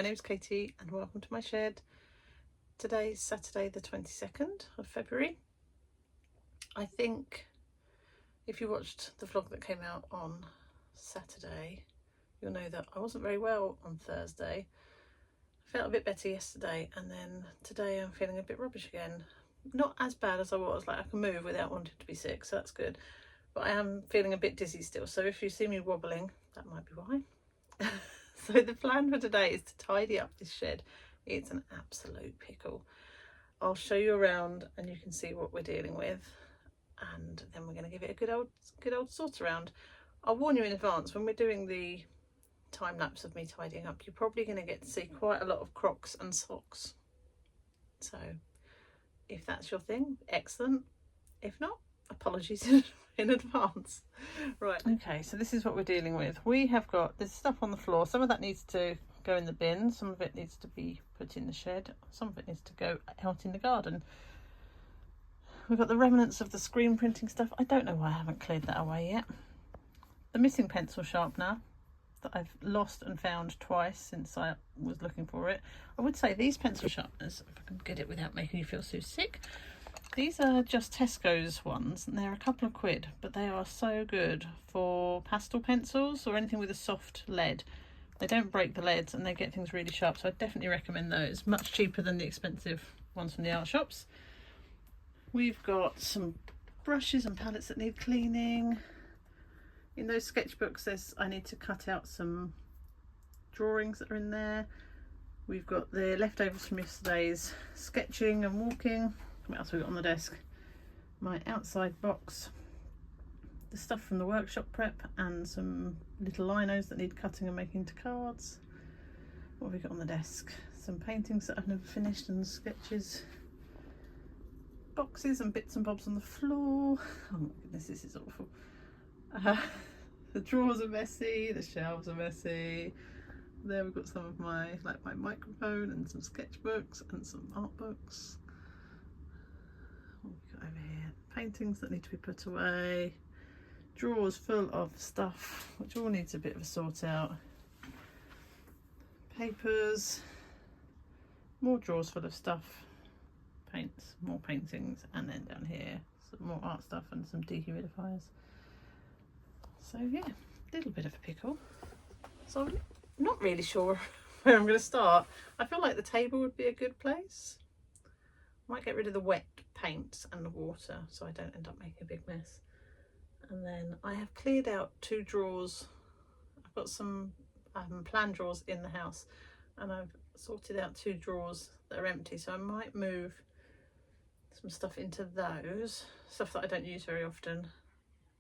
name's Katie and welcome to my shed. Today's Saturday the 22nd of February. I think if you watched the vlog that came out on Saturday, you'll know that I wasn't very well on Thursday. I felt a bit better yesterday, and then today I'm feeling a bit rubbish again. Not as bad as I was, like I can move without wanting to be sick, so that's good. But I am feeling a bit dizzy still, so if you see me wobbling, that might be why. So the plan for today is to tidy up this shed. It's an absolute pickle. I'll show you around and you can see what we're dealing with, and then we're going to give it a good old sort around. I'll warn you in advance, when we're doing the time lapse of me tidying up, you're probably going to get to see quite a lot of Crocs and socks. So if that's your thing, excellent. If not, apologies in advance. Right, okay, so this is what we're dealing with. We have got this stuff on the floor. Some of that needs to go in the bin, some of it needs to be put in the shed, some of it needs to go out in the garden. We've got the remnants of the screen printing stuff. I don't know why I haven't cleared that away yet. The missing pencil sharpener that I've lost and found twice since I was looking for it. I would say these pencil sharpeners, if I can get it without making you feel so sick, these are just Tesco's ones, and they're a couple of quid, but they are so good for pastel pencils or anything with a soft lead. They don't break the leads and they get things really sharp, so I definitely recommend those. Much cheaper than the expensive ones from the art shops. We've got some brushes and palettes that need cleaning. In those sketchbooks, I need to cut out some drawings that are in there. We've got the leftovers from yesterday's sketching and walking. What else have we got on the desk? My outside box, the stuff from the workshop prep, and some little linos that need cutting and making into cards. What have we got on the desk? Some paintings that I've never finished and sketches. Boxes and bits and bobs on the floor. Oh my goodness, this is awful. The drawers are messy, the shelves are messy. There we've got some of my microphone and some sketchbooks and some art books. What have we got over here? Paintings that need to be put away. Drawers full of stuff which all needs a bit of a sort out. Papers. More drawers full of stuff. Paints, more paintings, and then down here some more art stuff and some dehumidifiers. So yeah, a little bit of a pickle. So I'm not really sure where I'm going to start. I feel like the table would be a good place. Might get rid of the wet paint and the water so I don't end up making a big mess. And then I have cleared out 2 drawers. I've got some plan drawers in the house, and I've sorted out 2 drawers that are empty, so I might move some stuff into those, stuff that I don't use very often,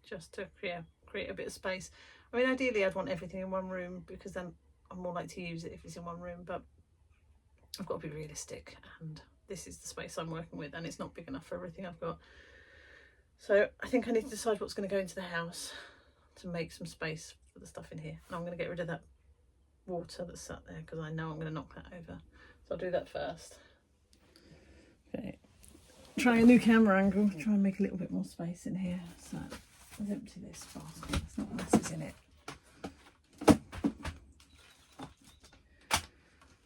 just to create a bit of space. I mean, ideally I'd want everything in one room because then I'm more likely to use it if it's in one room, but I've got to be realistic, and this is the space I'm working with and it's not big enough for everything I've got. So I think I need to decide what's going to go into the house to make some space for the stuff in here. And I'm going to get rid of that water that's sat there because I know I'm going to knock that over. So I'll do that first. Okay, try a new camera angle, try and make a little bit more space in here. So let's empty this basket, there's not masses in it.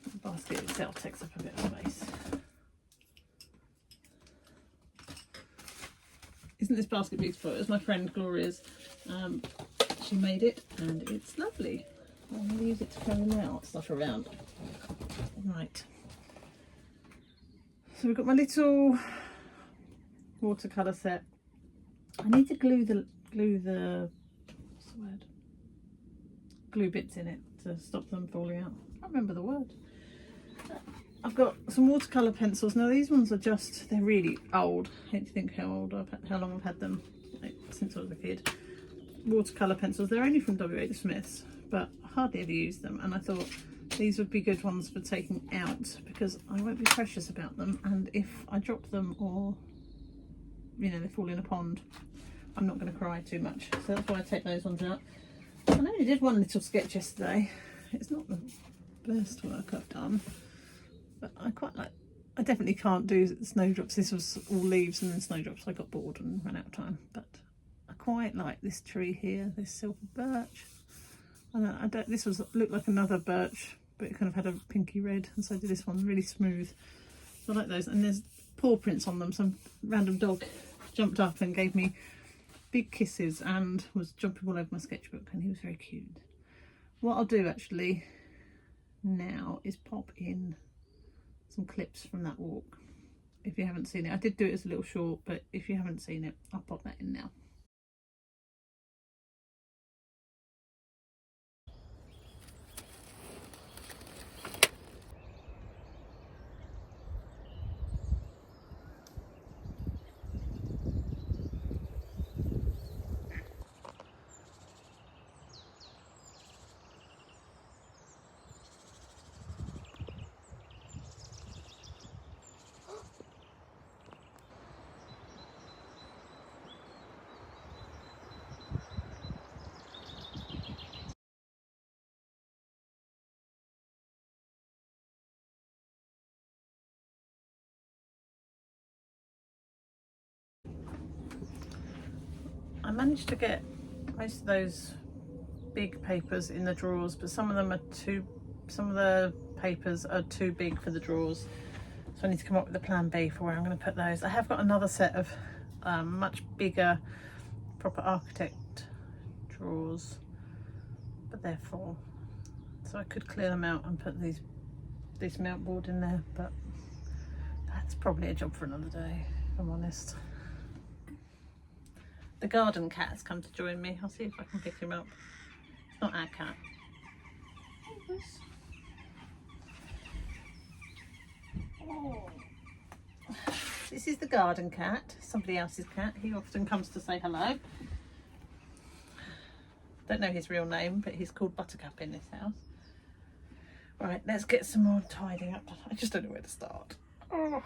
The basket itself takes up a bit of space. Isn't this basket beautiful? It was my friend Gloria's. She made it and it's lovely. I'm going to use it to carry my art stuff around. Right. So we've got my little watercolour set. I need to glue the what's the word? Glue bits in it to stop them falling out. I can't remember the word. I've got some watercolour pencils. Now these ones are they're really old. I hate to think how long I've had them, since I was a kid. Watercolour pencils, they're only from W.H. Smith's, but I hardly ever use them, and I thought these would be good ones for taking out because I won't be precious about them, and if I drop them or they fall in a pond, I'm not going to cry too much, so that's why I take those ones out. I only did one little sketch yesterday. It's not the best work I've done, but I definitely can't do snowdrops. This was all leaves and then snowdrops. I got bored and ran out of time, but I quite like this tree here, this silver birch. This looked like another birch but it kind of had a pinky red, and so I did this one really smooth. I like those, and there's paw prints on them. Some random dog jumped up and gave me big kisses and was jumping all over my sketchbook, and he was very cute. What I'll do actually now is pop in some clips from that walk. If you haven't seen it, I did do it as a little short, but if you haven't seen it, I'll pop that in now. I managed to get most of those big papers in the drawers, but some of the papers are too big for the drawers, so I need to come up with a plan B for where I'm going to put those. I have got another set of much bigger proper architect drawers, but they're full, so I could clear them out and put this mount board in there, but that's probably a job for another day, if I'm honest. The garden cat has come to join me. I'll see if I can pick him up. It's not our cat. Oh. This is the garden cat, somebody else's cat. He often comes to say hello. Don't know his real name, but he's called Buttercup in this house. Right, let's get some more tidying up. I just don't know where to start. Oh.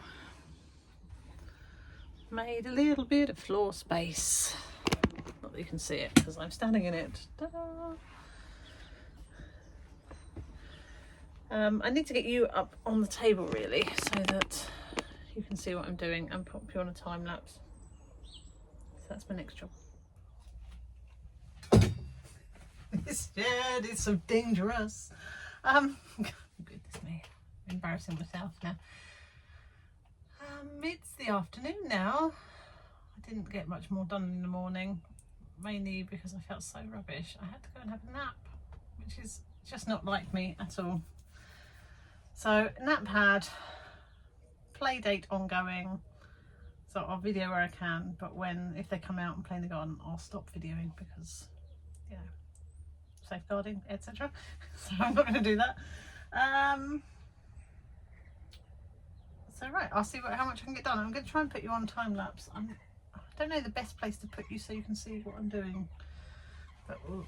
Made a little bit of floor space. Not that you can see it because I'm standing in it. I need to get you up on the table really so that you can see what I'm doing and pop you on a time lapse. So that's my next job. This shed is so dangerous. Goodness me, I'm embarrassing myself now. It's the afternoon now. I didn't get much more done in the morning, mainly because I felt so rubbish. I had to go and have a nap, which is just not like me at all. So nap had, play date ongoing, so I'll video where I can, but if they come out and play in the garden, I'll stop videoing because, you know, safeguarding, etc. So I'm not going to do that. So right, I'll see how much I can get done. I'm going to try and put you on time lapse. I don't know the best place to put you so you can see what I'm doing, but we'll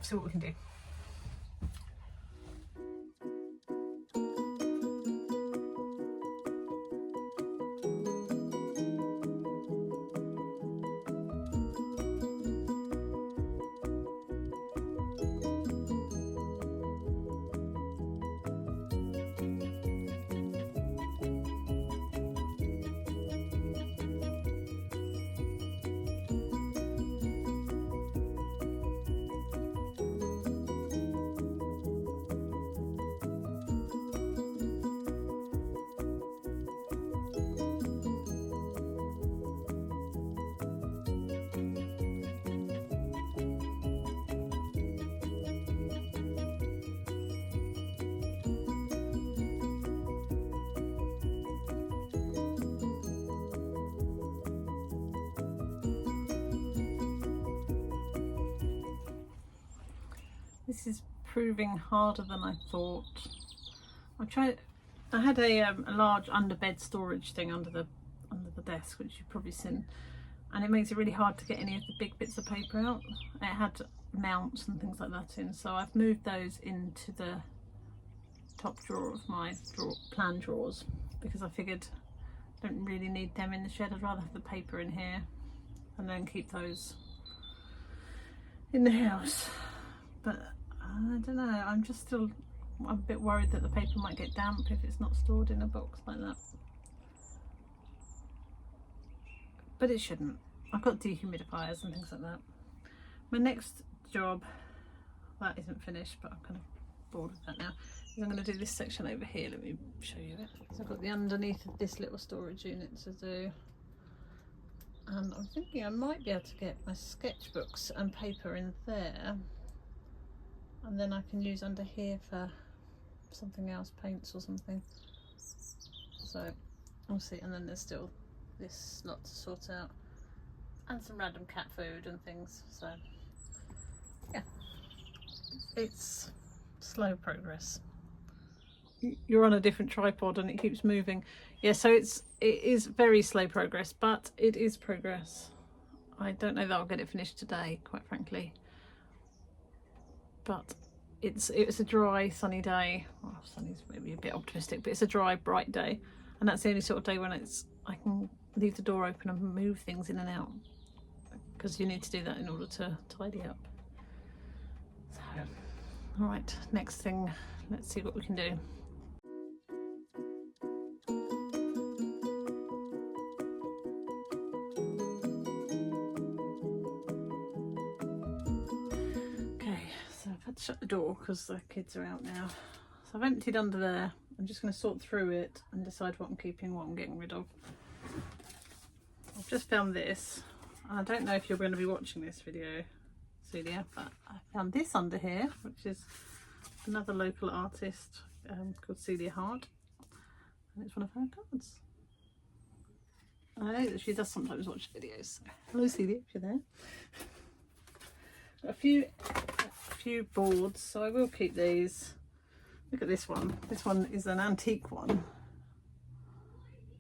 see what we can do. This is proving harder than I thought. I had a large underbed storage thing under the desk, which you've probably seen, and it makes it really hard to get any of the big bits of paper out. It had mounts and things like that in, so I've moved those into the top drawer of my plan drawers because I figured I don't really need them in the shed. I'd rather have the paper in here and then keep those in the house. But I don't know, I'm a bit worried that the paper might get damp if it's not stored in a box like that. But it shouldn't. I've got dehumidifiers and things like that. My next job, that isn't finished, but I'm going to bored with that now. I'm going to do this section over here. Let me show you it. So I've got the underneath of this little storage unit to do. And I'm thinking I might be able to get my sketchbooks and paper in there. And then I can use under here for something else, paints or something. So we'll see. And then there's still this lot to sort out. And some random cat food and things. So yeah, it's slow progress. You're on a different tripod and it keeps moving. Yeah, so it is very slow progress, but it is progress. I don't know that I'll get it finished today, quite frankly. But it's a dry, sunny day. Well, sunny's maybe a bit optimistic, but it's a dry, bright day. And that's the only sort of day when I can leave the door open and move things in and out. Because you need to do that in order to tidy up. So, all right, next thing, let's see what we can do. Shut the door because the kids are out now. So I've emptied under there. I'm just going to sort through it and decide what I'm keeping, what I'm getting rid of. I've just found this. I don't know if you're going to be watching this video, Celia, but I found this under here, which is another local artist called Celia Hart, and it's one of her cards. And I know that she does sometimes watch videos. So hello Celia, if you're there. A few boards, so I will keep these. Look at this one. This one is an antique one,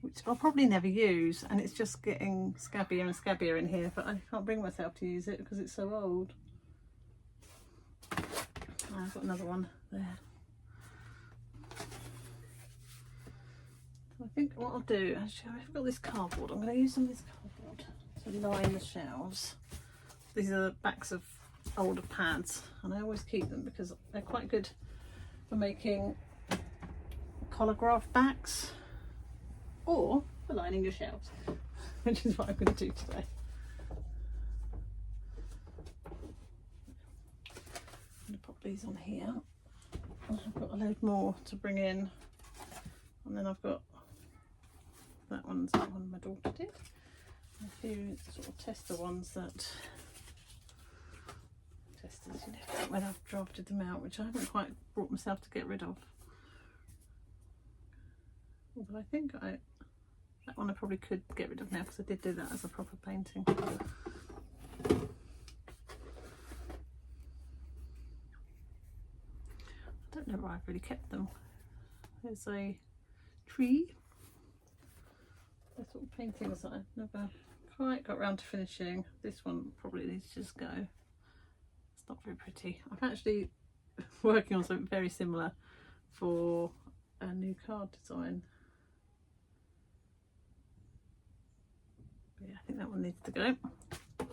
which I'll probably never use, and it's just getting scabbier and scabbier in here, but I can't bring myself to use it because it's so old. I've got another one there. So I think what I'll do, actually I've got this cardboard. I'm going to use some of this cardboard to line the shelves. These are the backs of older pads, and I always keep them because they're quite good for making collograph backs or for lining your shelves, which is what I'm going to do today. I'm going to pop these on here. I've got a load more to bring in, and then I've got that one my daughter did, and a few sort of tester ones that you know, when I've drafted them out, which I haven't quite brought myself to get rid of. Although I think that one I probably could get rid of now because I did do that as a proper painting. I don't know where I've really kept them. There's a tree. They're sort of paintings that I've never quite got around to finishing. This one probably needs to just go. Not very pretty. I'm actually working on something very similar for a new card design. But yeah, I think that one needs to go. I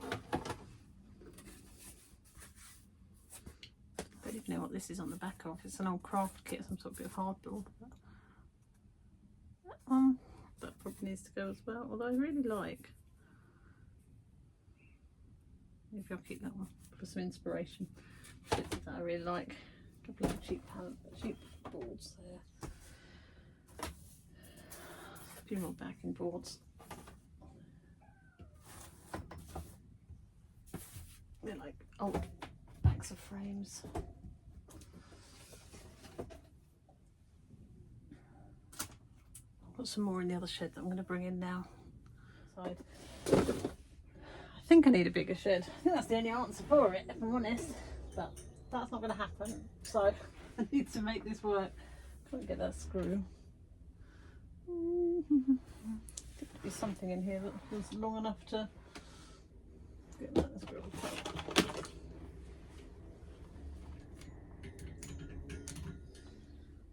don't even know what this is on the back of. It's an old craft kit, some sort of bit of hardboard. That probably needs to go as well, although I really like. Maybe I'll keep that one for some inspiration. Bits that I really like. A couple of cheap boards there. A few more backing boards. They're like old backs of frames. I've got some more in the other shed that I'm going to bring in now. I think I need a bigger shed. I think that's the only answer for it, if I'm honest, but that's not going to happen, so I need to make this work. Can't get that screw. There could be something in here that was long enough to get that screw.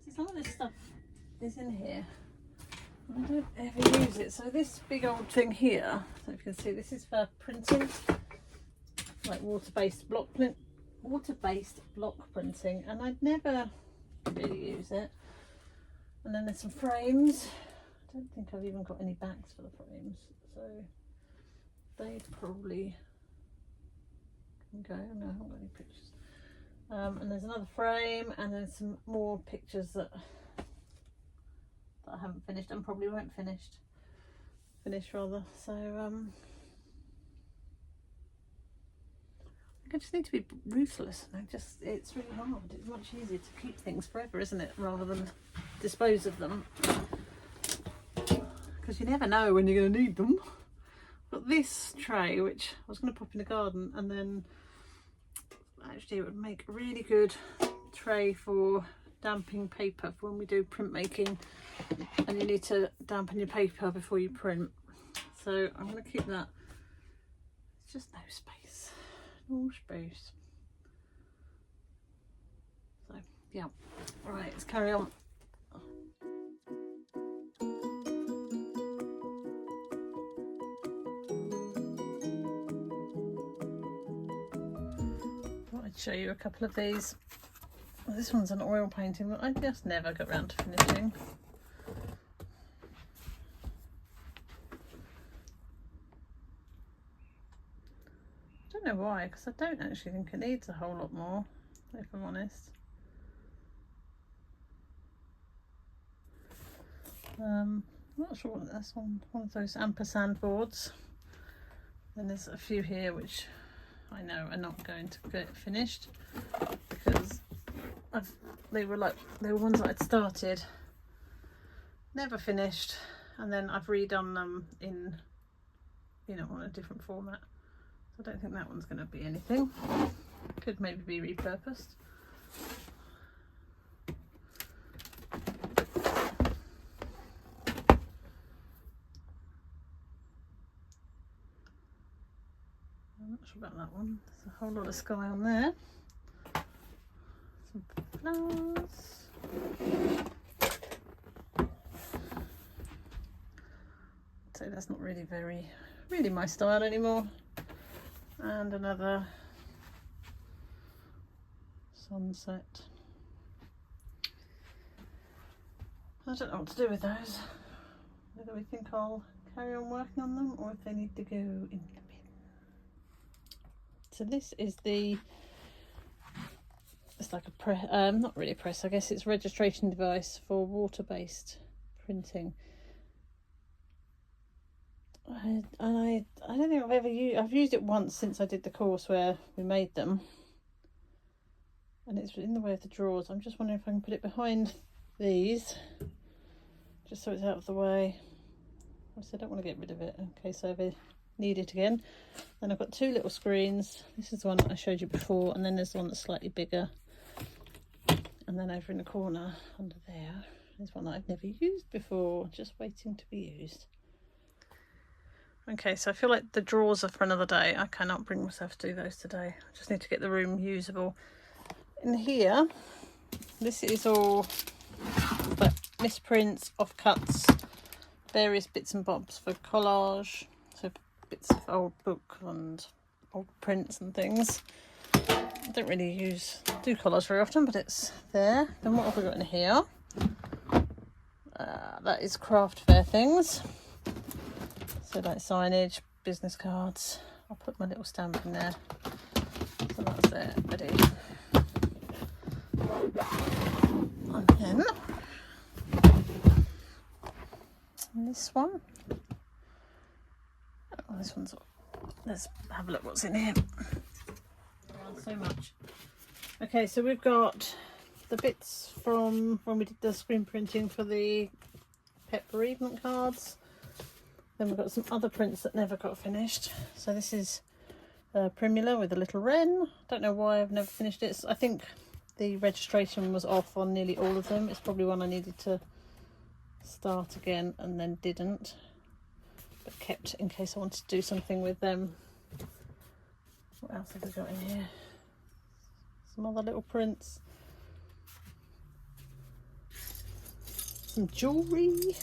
See, some of this stuff is in here. I don't ever use it. So this big old thing here, I don't know if you can see, this is for printing, like water-based block printing, and I'd never really use it. And then there's some frames. I don't think I've even got any backs for the frames, so they'd probably go. No, I haven't got any pictures. And there's another frame, and then some more pictures that I haven't finished and probably won't finish rather. So I just need to be ruthless. It's really hard. It's much easier to keep things forever, isn't it, rather than dispose of them, because you never know when you're going to need them. But this tray, which I was going to pop in the garden, and then actually it would make a really good tray for damping paper for when we do printmaking and you need to dampen your paper before you print. So I'm going to keep that. It's just no space. No space. So yeah. Right, let's carry on. I'd show you a couple of these. Well, this one's an oil painting that I just never got around to finishing. I don't know why, because I don't actually think it needs a whole lot more, if I'm honest. I'm not sure what that's on. One of those ampersand boards. Then there's a few here which I know are not going to get finished because they were ones that I'd started, never finished, and then I've redone them in, you know, on a different format. So I don't think that one's going to be anything. Could maybe be repurposed. I'm not sure about that one. There's a whole lot of sky on there. Some flowers. So that's not really my style anymore. And another sunset. I don't know what to do with those. Whether we think I'll carry on working on them or if they need to go in the bin. So this is it's like a press, not really a press, I guess it's a registration device for water-based printing. I don't think I've used it once since I did the course where we made them, and it's in the way of the drawers. I'm just wondering if I can put it behind these just so it's out of the way. Obviously I don't want to get rid of it in case I ever need it again. Then I've got two little screens. This is the one that I showed you before, and then there's the one that's slightly bigger, and then over in the corner under there there's one that I've never used before, just waiting to be used. Okay, so I feel like the drawers are for another day. I cannot bring myself to do those today. I just need to get the room usable. In here, this is all like misprints, offcuts, various bits and bobs for collage. So bits of old book and old prints and things. I don't really do collage very often, but it's there. Then what have we got in here? That is craft fair things. So like signage, business cards. I'll put my little stamp in there. So that's there, ready. And then this one. Oh, this one's. Let's have a look what's in here. So much. Okay, so we've got the bits from when we did the screen printing for the pet bereavement cards. Then we've got some other prints that never got finished. So this is Primula with a little wren. Don't know why I've never finished it. I think the registration was off on nearly all of them. It's probably one I needed to start again and then didn't, but kept in case I wanted to do something with them. What else have we got in here? Some other little prints. Some jewellery.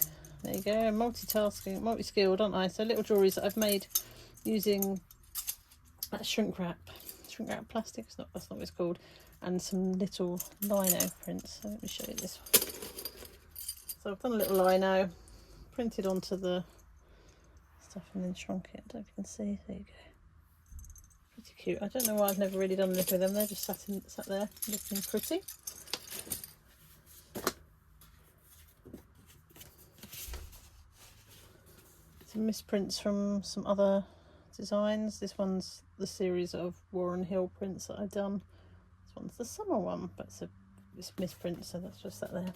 There you go, multitasking, multi-skilled, aren't I? So little jewelleries that I've made using shrink wrap plastic, that's not what it's called, and some little lino prints. So let me show you this one. So I've done a little lino, printed onto the stuff and then shrunk it. I don't know if you can see, there you go. pretty cute. I don't know why I've never really done this with them. They're just sat there looking pretty. Some misprints from some other designs. This one's the series of Warren Hill prints that I've done. This one's the summer one, but it's misprint, so that's just that there.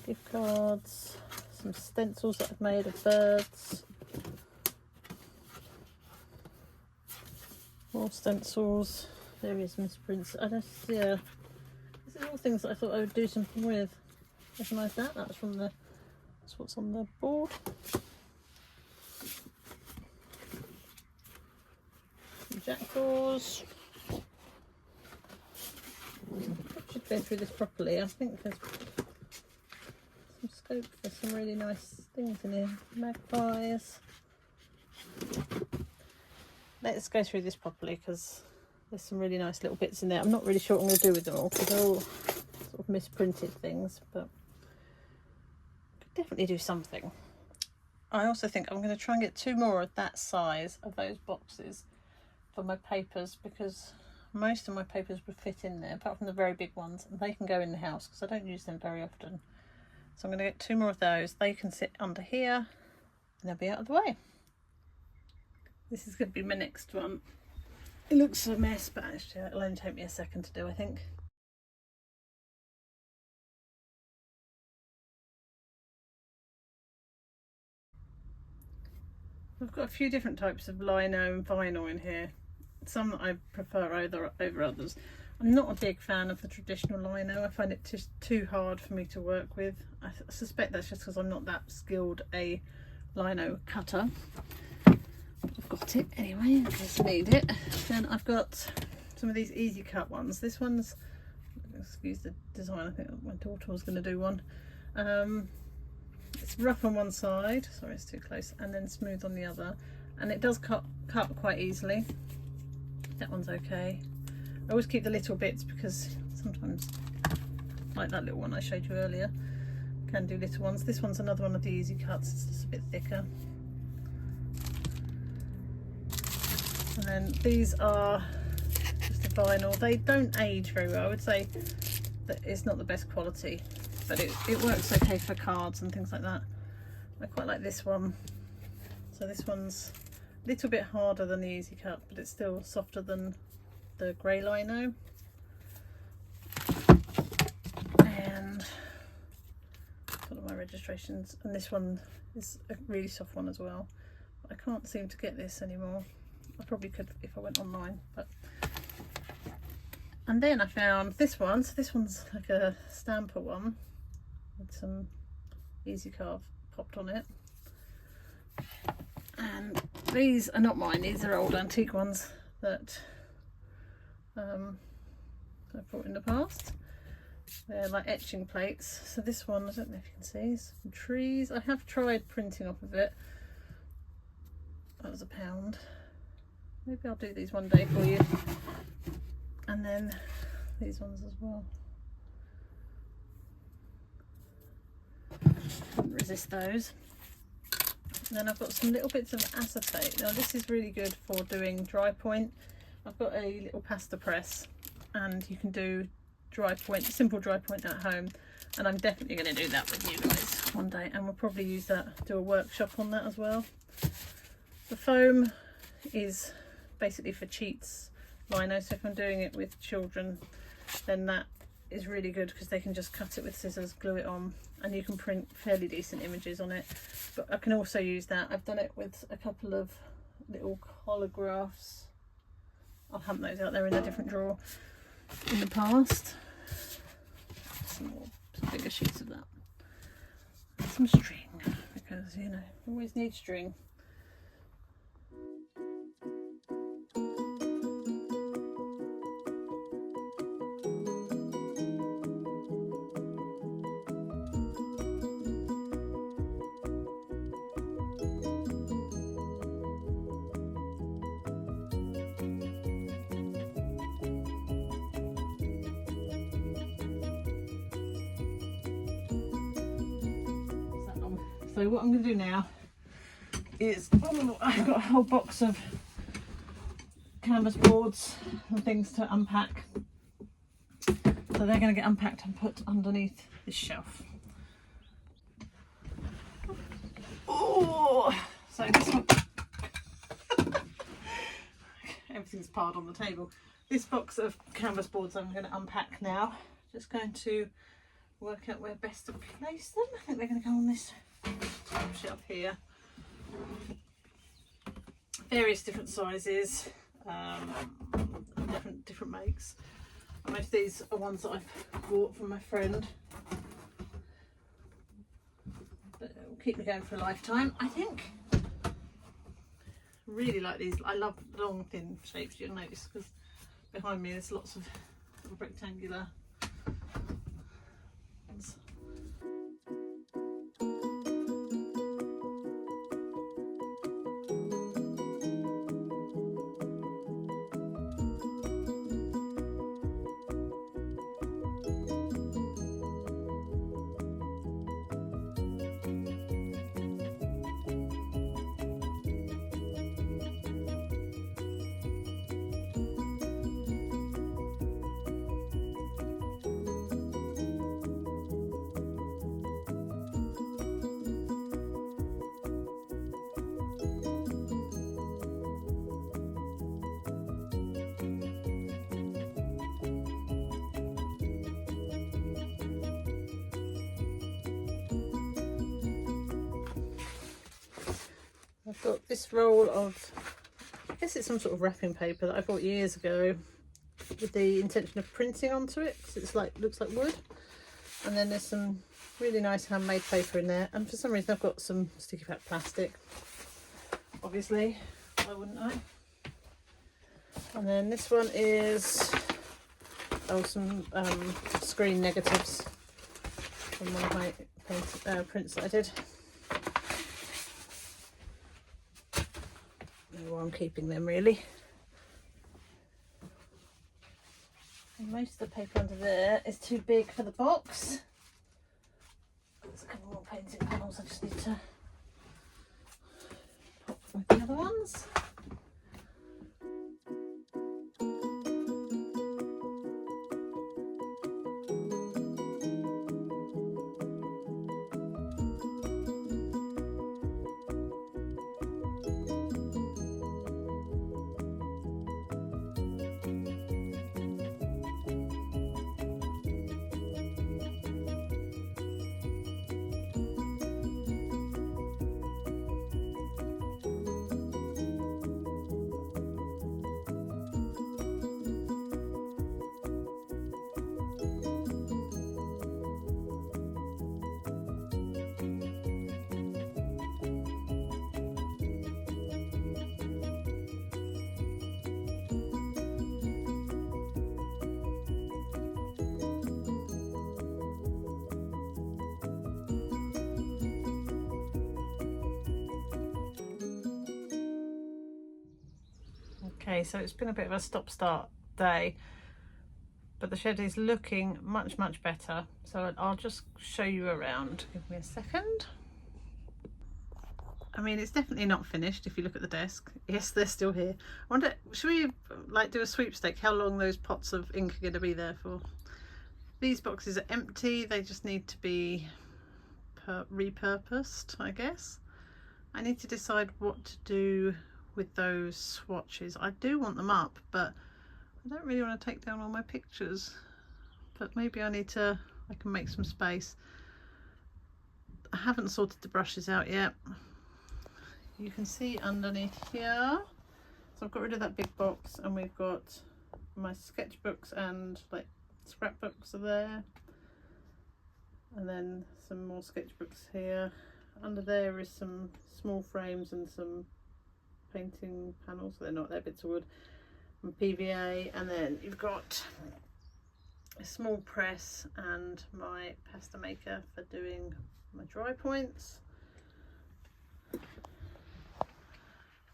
Gift cards, some stencils that I've made of birds. More stencils, various misprints. This is all things that I thought I would do something with. Recognise that? That's what's on the board. Some jackdaws. I should go through this properly. I think there's some scope for some really nice things in here. Magpies. Let's go through this properly because there's some really nice little bits in there. I'm not really sure what I'm going to do with them all because they're all sort of misprinted things, but I could definitely do something. I also think I'm going to try and get 2 more of that size of those boxes for my papers, because most of my papers would fit in there apart from the very big ones, and they can go in the house because I don't use them very often. So I'm going to get 2 more of those. They can sit under here and they'll be out of the way. This is going to be my next one. It looks a mess, but actually it'll only take me a second to do, I think. I've got a few different types of lino and vinyl in here. Some that I prefer over others. I'm not a big fan of the traditional lino. I find it just too hard for me to work with. I suspect that's just because I'm not that skilled a lino cutter. I've got it anyway in case I need it. Then I've got some of these easy cut ones. This one's, excuse the design, I think my daughter was going to do one. It's rough on one side, sorry it's too close, and then smooth on the other, and it does cut quite easily. That one's okay. I always keep the little bits because sometimes, like that little one I showed you earlier, can do little ones. This one's another one of the easy cuts, it's just a bit thicker. And then these are just a vinyl. They don't age very well. I would say that it's not the best quality, but it works okay for cards and things like that. I quite like this one. So this one's a little bit harder than the easy cut, but it's still softer than the grey lino. And one of my registrations, and this one is a really soft one as well. I can't seem to get this anymore. I probably could if I went online, but. And then I found this one. So this one's like a stamper one with some easy carve popped on it. And these are not mine. These are old antique ones that I've bought in the past. They're like etching plates. So this one, I don't know if you can see, some trees. I have tried printing off of it. That was £1. Maybe I'll do these one day for you. And then these ones as well. Couldn't resist those. And then I've got some little bits of acetate. Now this is really good for doing dry point. I've got a little pasta press and you can do dry point, simple dry point at home. And I'm definitely going to do that with you guys one day. And we'll probably use that, do a workshop on that as well. The foam is basically for cheats lino, so if I'm doing it with children then that is really good because they can just cut it with scissors, glue it on, and you can print fairly decent images on it. But I can also use that. I've done it with a couple of little holographs. I'll have those out there in a different drawer in the past. Some bigger sheets of that. And some string, because you know, always need string. So what I'm going to do now is, I've got a whole box of canvas boards and things to unpack. So they're going to get unpacked and put underneath this shelf. Oh, so this one, everything's piled on the table. This box of canvas boards I'm going to unpack now. Just going to work out where best to place them. I think they're going to go on this shelf here. Various different sizes, different makes. And most of these are ones that I've bought from my friend. But it will keep me going for a lifetime, I think. Really like these. I love long, thin shapes, you'll notice, because behind me there's lots of little rectangular ones. I've got this roll of, I guess it's some sort of wrapping paper that I bought years ago with the intention of printing onto it, because it's like, looks like wood. And then there's some really nice handmade paper in there, and for some reason I've got some sticky pack plastic. Obviously, why wouldn't I? And then this one is some screen negatives from one of my prints that I did. Well, I'm keeping them really. And most of the paper under there is too big for the box. There's a couple more painting panels I just need to pop with the other ones. Okay, so it's been a bit of a stop-start day, but the shed is looking much better, so I'll just show you around. Give me a second. I mean, it's definitely not finished if you look at the desk. Yes, they're still here. I wonder, should we like do a sweepstake how long those pots of ink are going to be there for? These boxes are empty, they just need to be repurposed, I guess. I need to decide what to do with those swatches. I do want them up, but I don't really want to take down all my pictures. But maybe I can make some space. I haven't sorted the brushes out yet. You can see underneath here. So I've got rid of that big box, and we've got my sketchbooks and like scrapbooks are there. And then some more sketchbooks here. Under there is some small frames and some painting panels. They're not, they're bits of wood, and PVA. And then you've got a small press and my pasta maker for doing my dry points.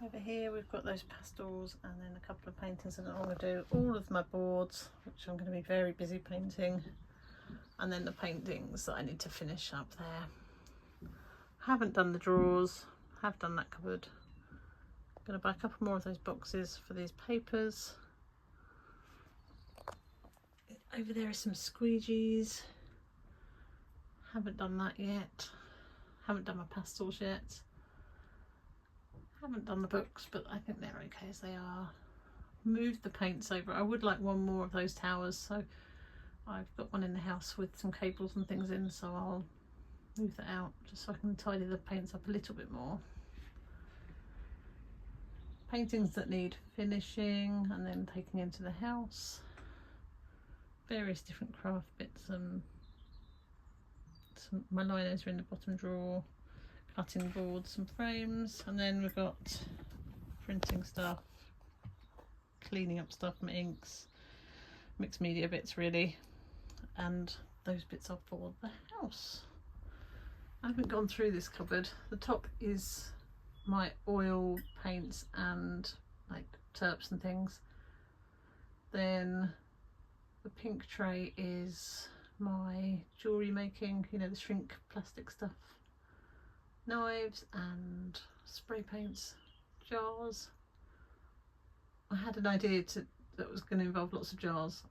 Over here we've got those pastels and then a couple of paintings, and I'm going to do all of my boards, which I'm going to be very busy painting, and then the paintings that I need to finish up there. Haven't done the drawers, have done that cupboard. Going to buy a couple more of those boxes for these papers. Over there is some squeegees. Haven't done that yet. Haven't done my pastels yet. Haven't done the books, but I think they're okay as they are. Moved the paints over. I would like one more of those towers, so I've got one in the house with some cables and things in, so I'll move that out just so I can tidy the paints up a little bit more. Paintings that need finishing and then taking into the house. Various different craft bits, my liners are in the bottom drawer, cutting boards, some frames, and then we've got printing stuff, cleaning up stuff, my inks, mixed media bits really, and those bits are for the house. I haven't gone through this cupboard. The top is my oil paints and like terps and things. Then the pink tray is my jewellery making, you know, the shrink plastic stuff, knives and spray paints, jars. I had an idea that was going to involve lots of jars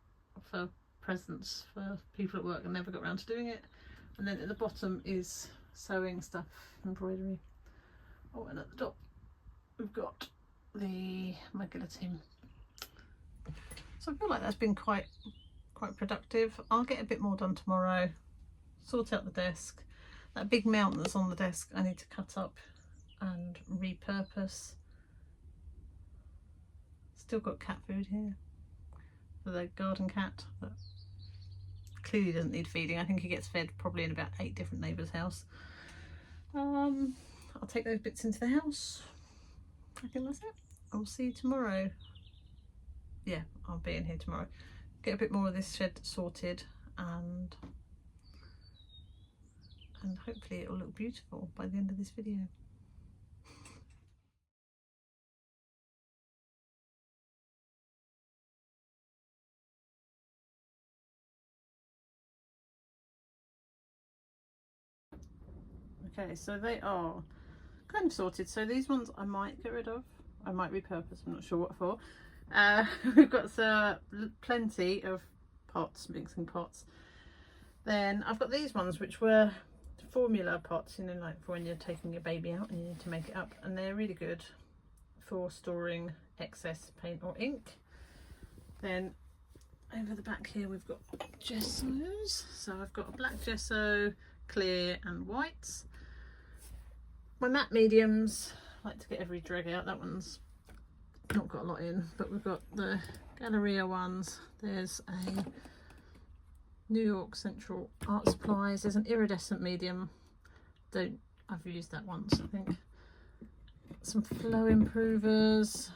for presents for people at work and never got around to doing it. And then at the bottom is sewing stuff, embroidery. Oh, and at the top we've got my guillotine. So I feel like that's been quite productive. I'll get a bit more done tomorrow, sort out the desk. That big mount that's on the desk I need to cut up and repurpose. Still got cat food here for the garden cat that clearly doesn't need feeding. I think he gets fed probably in about 8 different neighbours' house. I'll take those bits into the house. I think that's it. I'll see you tomorrow. Yeah, I'll be in here tomorrow. Get a bit more of this shed sorted and hopefully it will look beautiful by the end of this video. Okay, so they are kind of sorted. So these ones I might get rid of. I might repurpose, I'm not sure what for. We've got plenty of pots, mixing pots. Then I've got these ones which were formula pots, you know, like for when you're taking your baby out and you need to make it up, and they're really good for storing excess paint or ink. Then over the back here we've got gessos. So I've got a black gesso, clear and whites. My matte mediums, I like to get every dreg out. That one's not got a lot in, but we've got the Galleria ones. There's a New York Central Art Supplies. There's an iridescent medium. I've used that once, I think. Some flow improvers,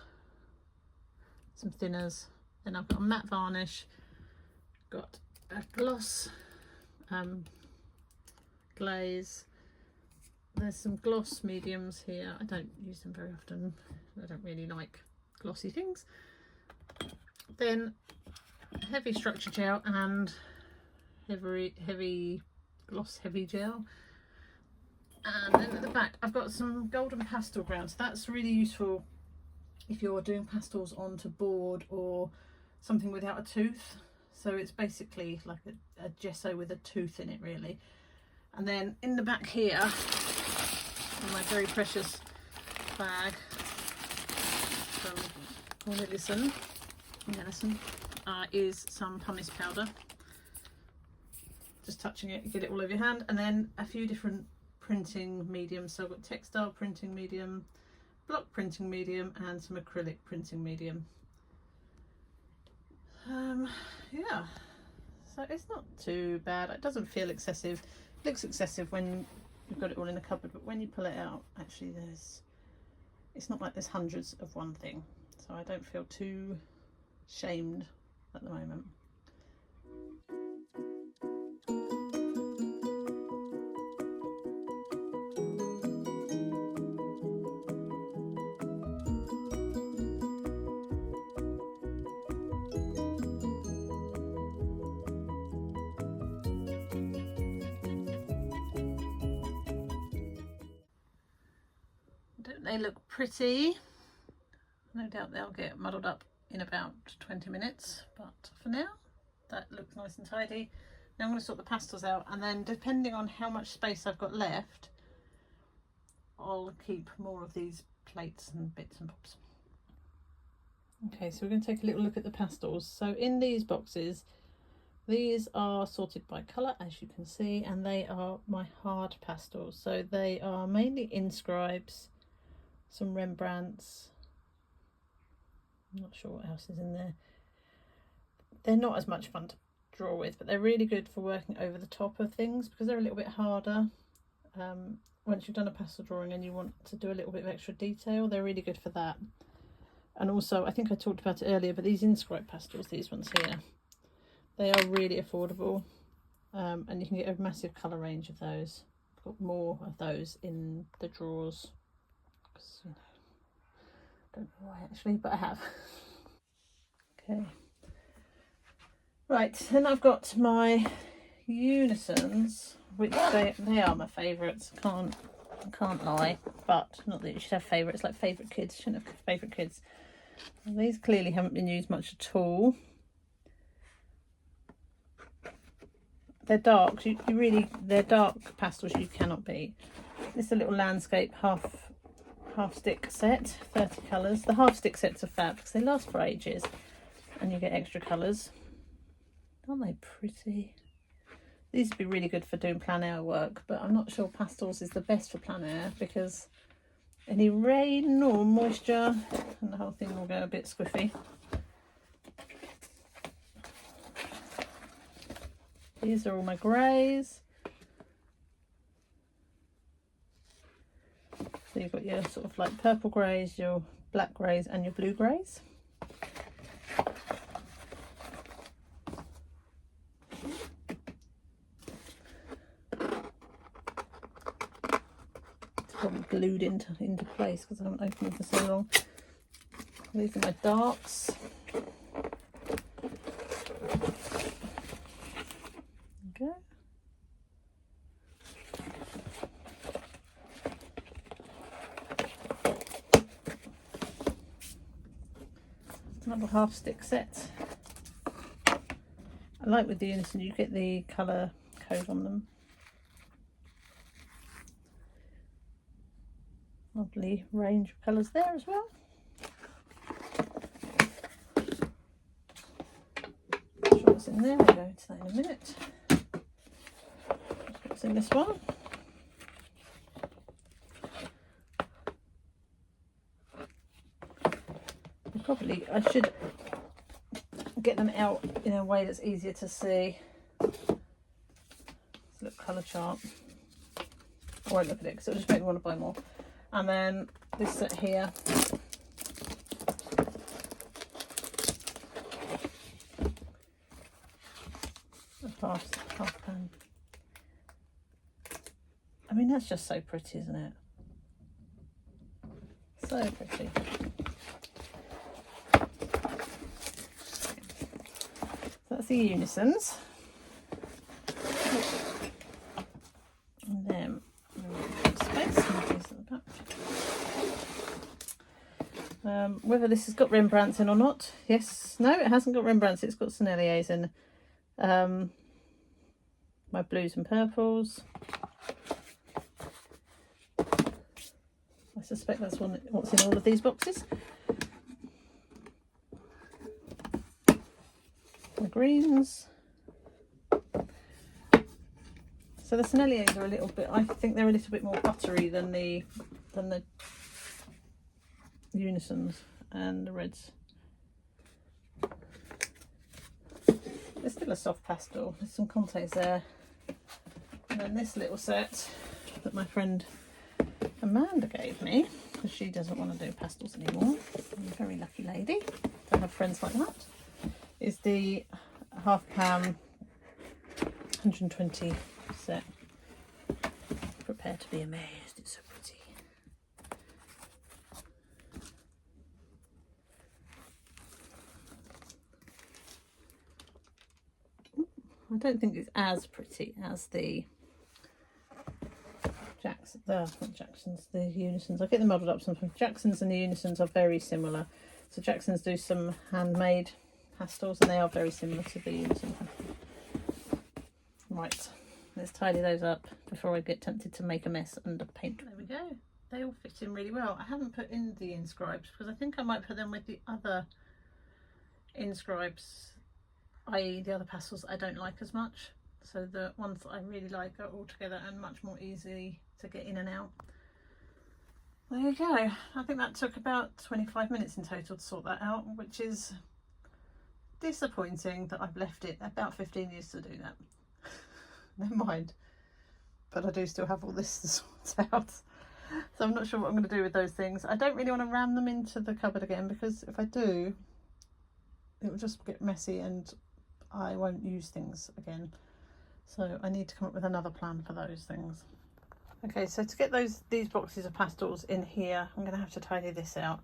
some thinners. Then I've got a matte varnish, got a gloss glaze. There's some gloss mediums here. I don't use them very often. I don't really like glossy things. Then heavy structure gel and heavy gloss heavy gel. And then at the back I've got some golden pastel grounds. That's really useful if you're doing pastels onto board or something without a tooth. So it's basically like a gesso with a tooth in it really. And then in the back here, in my very precious bag from Cornelissen, is some pumice powder. Just touching it, you get it all over your hand. And then a few different printing mediums. So I've got textile printing medium, block printing medium, and some acrylic printing medium. Yeah, so it's not too bad. It doesn't feel excessive. It looks excessive when you've got it all in a cupboard, but when you pull it out, actually it's not like there's hundreds of one thing. So I don't feel too shamed at the moment. Don't they look pretty? No doubt they'll get muddled up in about 20 minutes, but for now that looks nice and tidy. Now I'm going to sort the pastels out, and then depending on how much space I've got left, I'll keep more of these plates and bits and bobs. Okay, so we're going to take a little look at the pastels. So in these boxes, these are sorted by colour, as you can see, and they are my hard pastels. So they are mainly Inscribes, some Rembrandts, I'm not sure what else is in there. They're not as much fun to draw with, but they're really good for working over the top of things because they're a little bit harder. Once you've done a pastel drawing and you want to do a little bit of extra detail, they're really good for that. And also, I think I talked about it earlier, but these Inscribe pastels, these ones here, they are really affordable, and you can get a massive colour range of those. I've got more of those in the drawers because, you know, I don't know why actually, but I have. Okay, right, then I've got my Unisons, which they are my favourites. Can't lie, but not that you should have favourites, like favourite kids. You shouldn't have favourite kids. Well, these clearly haven't been used much at all. They're dark. They're dark pastels you cannot beat. This is a little landscape half stick set, 30 colours. The half stick sets are fab because they last for ages, and you get extra colours. Aren't they pretty? These would be really good for doing plein air work, but I'm not sure pastels is the best for plein air because any rain or moisture and the whole thing will go a bit squiffy. These are all my greys. So you've got your sort of like purple greys, your black greys and your blue greys. It's probably glued into place because I haven't opened them for so long. These are my darks. Okay. Another half stick set. I like with the Unison you get the colour code on them. Lovely range of colours there as well. Not sure what's in there, we'll go into that in a minute. What's in this one? I should get them out in a way that's easier to see. Let's look colour chart. I won't look at it because it'll just make me want to buy more. And then this set here. Half pan. I mean, that's just so pretty, isn't it? So pretty. That's the Unisons. And then space at the back. Whether this has got Rembrandts in or not. Yes, no, it hasn't got Rembrandts, it's got Senneliers in. My blues and purples. I suspect that's what's in all of these boxes. My greens. So the Senneliers are a little bit, I think they're a little bit more buttery than the Unisons and the reds. There's still a soft pastel, there's some Contes there. And then this little set that my friend Amanda gave me, because she doesn't want to do pastels anymore. I'm a very lucky lady to have friends like that. Is the half pan 120 set. Prepare to be amazed, it's so pretty. I don't think it's as pretty as the Jack's the Unisons. I get them muddled up sometimes. Jacksons and the Unisons are very similar. So Jacksons do some handmade pastels and they are very similar to the Unison pastels. Right, let's tidy those up before I get tempted to make a mess and paint. There we go. They all fit in really well. I haven't put in the inscribes because I think I might put them with the other inscribes, i.e. the other pastels I don't like as much. So the ones that I really like are all together and much more easy to get in and out. There you go. I think that took about 25 minutes in total to sort that out, which is disappointing that I've left it about 15 years to do that. Never mind. But I do still have all this to sort out. So I'm not sure what I'm going to do with those things. I don't really want to ram them into the cupboard again because if I do, it will just get messy and I won't use things again. So I need to come up with another plan for those things. Okay, so to get these boxes of pastels in here, I'm going to have to tidy this out.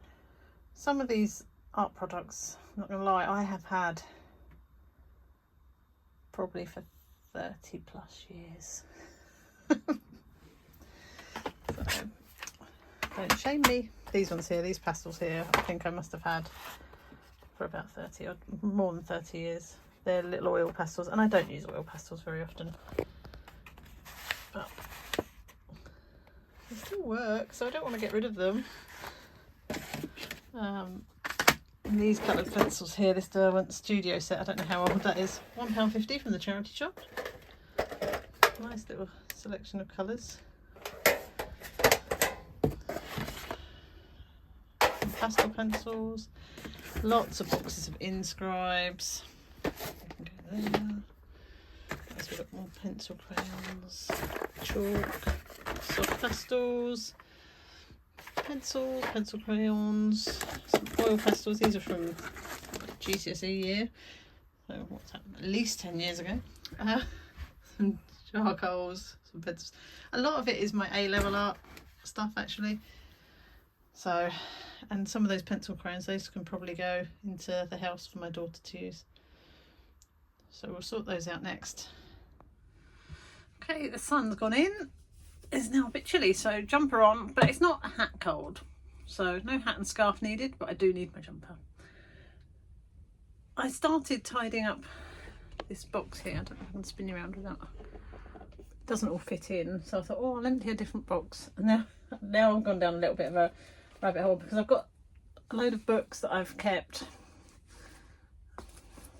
Some of these art products, I'm not going to lie, I have had probably for 30 plus years. So, don't shame me. These ones here, these pastels here, I think I must have had for about 30 or more than 30 years. They're little oil pastels and I don't use oil pastels very often. But they still work, so I don't want to get rid of them. And these coloured pencils here, this Derwent Studio set, I don't know how old that is. £1.50 from the charity shop. Nice little selection of colours. Some pastel pencils. Lots of boxes of inscribes. As we've got more pencil crayons, chalk, soft pastels, pencil crayons, some oil pastels. These are from GCSE year, so what's that, at least 10 years ago. Some charcoals, some pencils. A lot of it is my A-level art stuff actually. So, and some of those pencil crayons, those can probably go into the house for my daughter to use. So we'll sort those out next. Okay, the sun's gone in. It's now a bit chilly, so jumper on, but it's not hat cold. So no hat and scarf needed, but I do need my jumper. I started tidying up this box here. I don't know if I can spin you around without. It doesn't all fit in, so I thought, oh, I'll empty a different box. And now I've gone down a little bit of a rabbit hole because I've got a load of books that I've kept,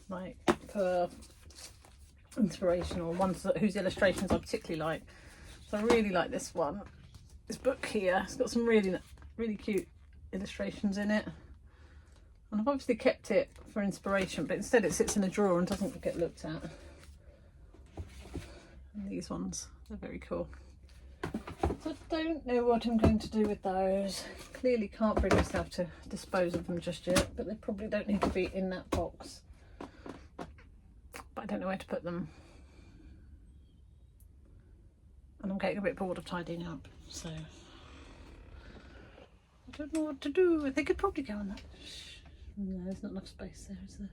like for inspirational ones whose illustrations I particularly like. So I really like this one, this book here. It's got some really cute illustrations in it, and I've obviously kept it for inspiration, but instead it sits in a drawer and doesn't get looked at. And these ones, they're very cool. So I don't know what I'm going to do with those. Clearly can't bring myself to dispose of them just yet, but they probably don't need to be in that box. But I don't know where to put them. And I'm getting a bit bored of tidying up, so I don't know what to do. They could probably go on that. No, there's not enough space there, is there?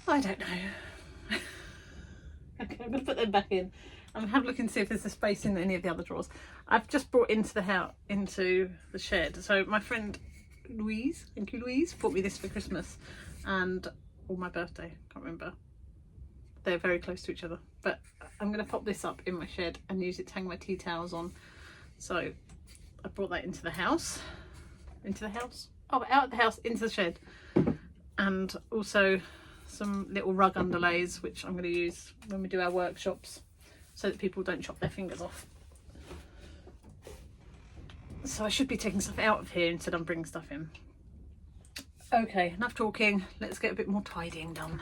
I don't know. Okay, I'm going to put them back in and have a look and see if there's a space in any of the other drawers. I've just brought into the house, into the shed. So my friend Louise, thank you Louise, bought me this for Christmas and or my birthday, can't remember. They're very close to each other, but I'm going to pop this up in my shed and use it to hang my tea towels on. So I brought that into the house, oh, out of the house into the shed, and also some little rug underlays which I'm going to use when we do our workshops so that people don't chop their fingers off. So I should be taking stuff out of here instead of bringing stuff in. Okay, enough talking, let's get a bit more tidying done.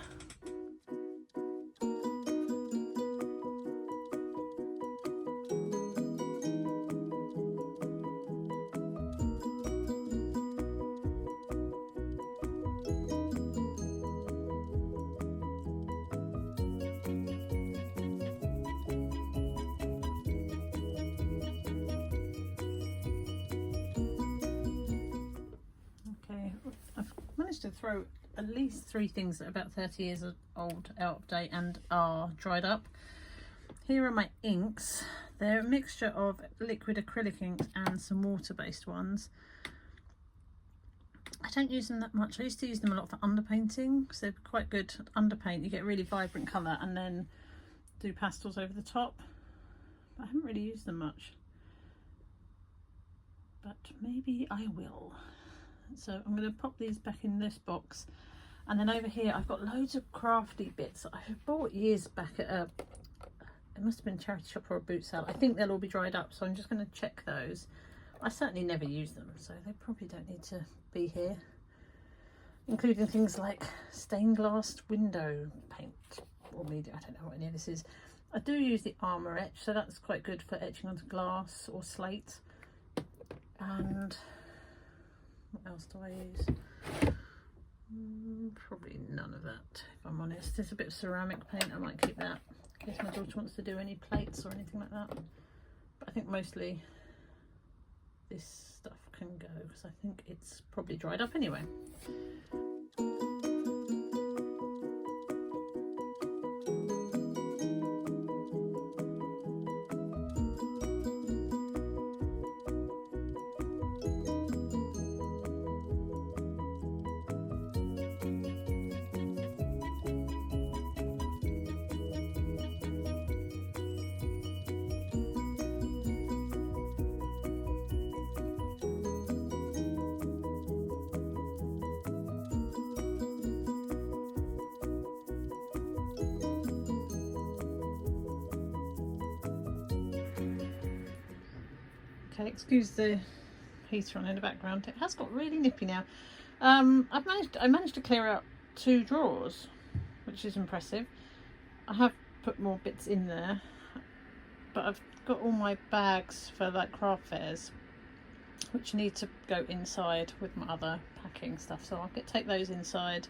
To throw at least 3 things that are about 30 years old out of date and are dried up. Here are my inks. They're a mixture of liquid acrylic inks and some water-based ones. I don't use them that much. I used to use them a lot for underpainting because they're quite good at underpaint. You get a really vibrant colour and then do pastels over the top. But I haven't really used them much. But maybe I will. So I'm going to pop these back in this box. And then over here I've got loads of crafty bits that I bought years back at a, it must have been a charity shop or a boot sale. I think they'll all be dried up, so I'm just going to check those. I certainly never use them, so they probably don't need to be here. Including things like stained glass window paint or media. I don't know what any of this is. I do use the Armour Etch, so that's quite good for etching onto glass or slate. And what else do I use? Probably none of that, if I'm honest. There's a bit of ceramic paint, I might keep that in case my daughter wants to do any plates or anything like that. But I think mostly this stuff can go because I think it's probably dried up anyway. Okay, excuse the heater on in the background. It has got really nippy now. I managed to clear out 2 drawers, which is impressive. I have put more bits in there, but I've got all my bags for like craft fairs, which need to go inside with my other packing stuff. So I'll take those inside.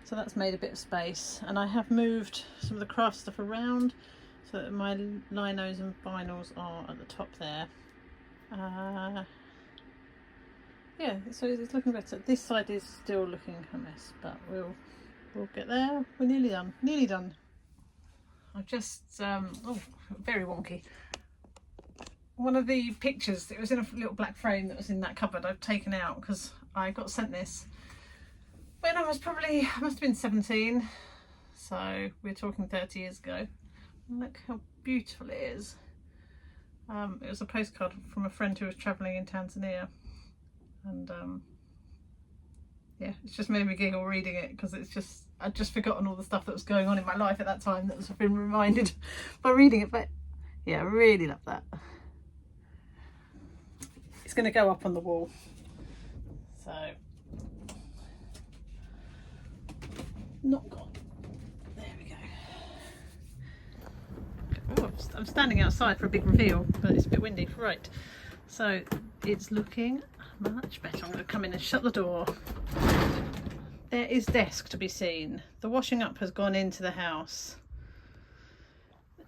So that's made a bit of space, and I have moved some of the craft stuff around so that my linos and vinyls are at the top there. Yeah, so it's looking better. This side is still looking a mess, but we'll get there. We're nearly done. Nearly done. I've just oh, very wonky. One of the pictures, it was in a little black frame that was in that cupboard. I've taken out because I got sent this when I was probably, I must have been 17. So we're talking 30 years ago. Look how beautiful it is. It was a postcard from a friend who was travelling in Tanzania, and yeah, it's just made me giggle reading it because it's just, I'd just forgotten all the stuff that was going on in my life at that time that was been reminded by reading it. But yeah, I really love that. It's going to go up on the wall, so not gone. There we go. Oh, I'm standing outside for a big reveal, but it's a bit windy. Right, so it's looking much better. I'm going to come in and shut the door. There is desk to be seen. The washing up has gone into the house.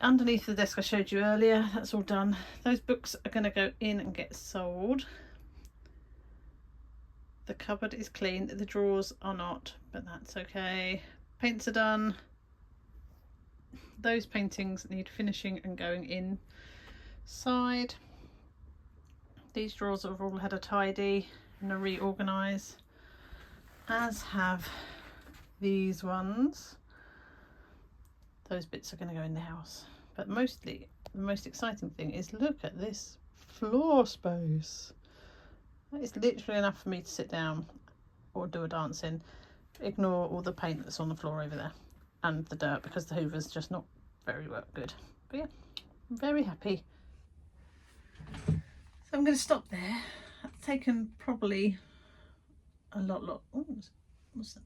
Underneath the desk I showed you earlier, that's all done. Those books are going to go in and get sold. The cupboard is clean, the drawers are not, but that's okay. Paints are done. Those paintings need finishing and going inside. These drawers have all had a tidy and a reorganise, as have these ones. Those bits are going to go in the house, but mostly the most exciting thing is look at this floor space. That is literally enough for me to sit down or do a dance in. Ignore all the paint that's on the floor over there and the dirt because the hoover's just not very good. But yeah, I'm very happy. So I'm going to stop there. I've taken probably a lot. Oh, what's that?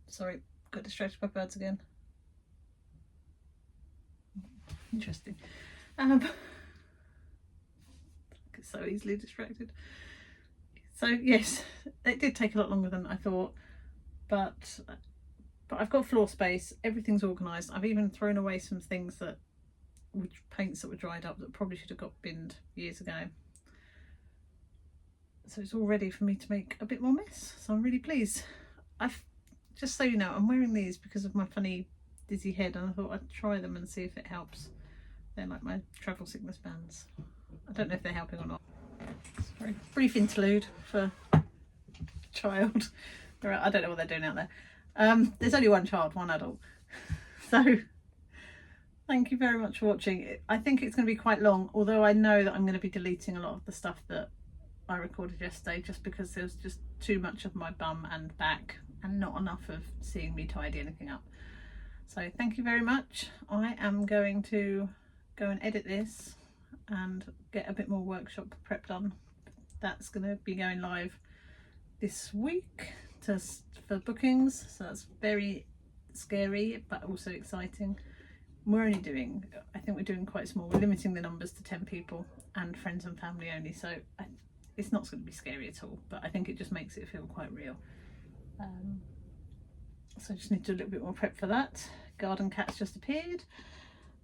Sorry, got distracted by birds again. Interesting. I get so easily distracted. So yes, it did take a lot longer than I thought, but I've got floor space. Everything's organised. I've even thrown away some things that were paints that were dried up that probably should have got binned years ago. So it's all ready for me to make a bit more mess. So I'm really pleased. Just so you know, I'm wearing these because of my funny dizzy head, and I thought I'd try them and see if it helps They're like my travel sickness bands. I don't know if they're helping or not. Sorry, brief interlude for child. I don't know what they're doing out there. There's only one child, one adult. So thank you very much for watching. I think it's going to be quite long, although I know that I'm going to be deleting a lot of the stuff that I recorded yesterday, just because there was just too much of my bum and back and not enough of seeing me tidy anything up. So thank you very much. I am going to go and edit this and get a bit more workshop prep done. That's going to be going live this week for bookings, so that's very scary but also exciting. We're only doing, I think we're doing quite small. We're limiting the numbers to 10 people and friends and family only, so it's not going to be scary at all, but I think it just makes it feel quite real. So I just need to do a little bit more prep for that. Garden cat's just appeared,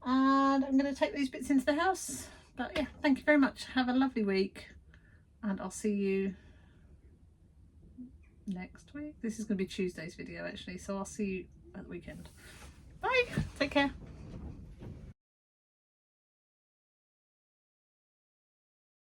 and I'm going to take these bits into the house. But yeah, thank you very much. Have a lovely week, and I'll see you next week. This is going to be Tuesday's video actually, so I'll see you at the weekend. Bye, take care.